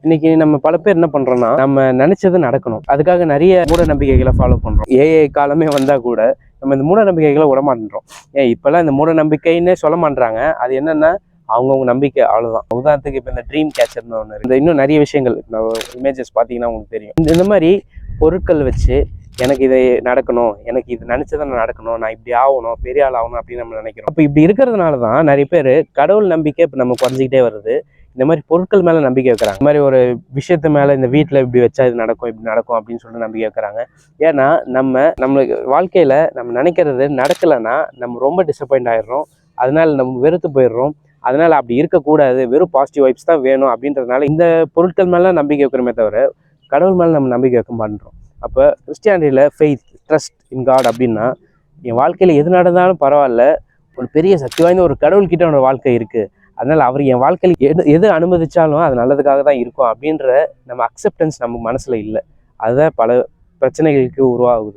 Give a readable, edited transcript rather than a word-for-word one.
இன்னைக்கு நம்ம பல பேர் என்ன பண்றோம்னா, நம்ம நினைச்சது நடக்கணும், அதுக்காக நிறைய மூட நம்பிக்கைகளை ஃபாலோ பண்றோம். ஏஐ காலமே வந்தா கூட நம்ம இந்த மூட நம்பிக்கைகளை விட மாட்டோம். இப்பெல்லாம் இந்த மூட நம்பிக்கைன்னு சொல்ல மாட்டாங்க. அது என்னன்னா அவங்கவுங்க நம்பிக்கை, அவ்வளவுதான். உதாரணத்துக்கு இப்போ இந்த ட்ரீம் கேச்சர்னு ஒன்று இருக்கு. இன்னும் நிறைய விஷயங்கள் இமேஜஸ் பார்த்தீங்கன்னா உங்களுக்கு தெரியும். இந்த மாதிரி பொருட்கள் வச்சு எனக்கு இதை நடக்கணும், எனக்கு இது நினைச்சதான் நடக்கணும், நான் இப்படி ஆகணும், பெரிய ஆள் ஆகணும் அப்படின்னு நம்ம நினைக்கிறோம். அப்போ இப்படி இருக்கிறதுனால தான் நிறைய பேர் கடவுள் நம்பிக்கை இப்போ நம்ம குறைஞ்சிக்கிட்டே வருது. இந்த மாதிரி பொருட்கள் மேலே நம்பிக்கை வைக்கிறாங்க. இந்த மாதிரி ஒரு விஷயத்து மேலே இந்த வீட்டில் இப்படி வச்சா இது நடக்கும், இப்படி நடக்கும் அப்படின்னு சொல்லிட்டு நம்பிக்கை வைக்கிறாங்க. ஏன்னா நம்மளுக்கு வாழ்க்கையில் நம்ம நினைக்கிறது நடக்கலைன்னா நம்ம ரொம்ப டிசப்பாயிண்ட் ஆயிடுறோம். அதனால நம்ம வெறுத்து போயிடுறோம். அதனால அப்படி இருக்கக்கூடாது, வெறும் பாசிட்டிவ் வைப்ஸ் தான் வேணும் அப்படின்றதுனால இந்த பொருட்கள் மேலே நம்பிக்கை வைக்கிறோமே தவிர கடவுள் மேலே நம்ம நம்பிக்கை வைக்க மாட்டோம். அப்போ கிறிஸ்டியானிட்டியில் ஃபெய்த், ட்ரஸ்ட் இன் காட் அப்படின்னா, என் வாழ்க்கையில் எது நடந்தாலும் பரவாயில்ல, ஒரு பெரிய சக்தி வாய்ந்த ஒரு கடவுள்கிட்ட என்னோட வாழ்க்கை இருக்குது, அதனால் அவர் என் வாழ்க்கையில் எது அனுமதிச்சாலும் அது நல்லதுக்காக தான் இருக்கும் அப்படின்ற நம்ம அக்செப்டன்ஸ் நம்ம மனசில் இல்லை. அதுதான் பல பிரச்சனைகளுக்கு உருவாகுது.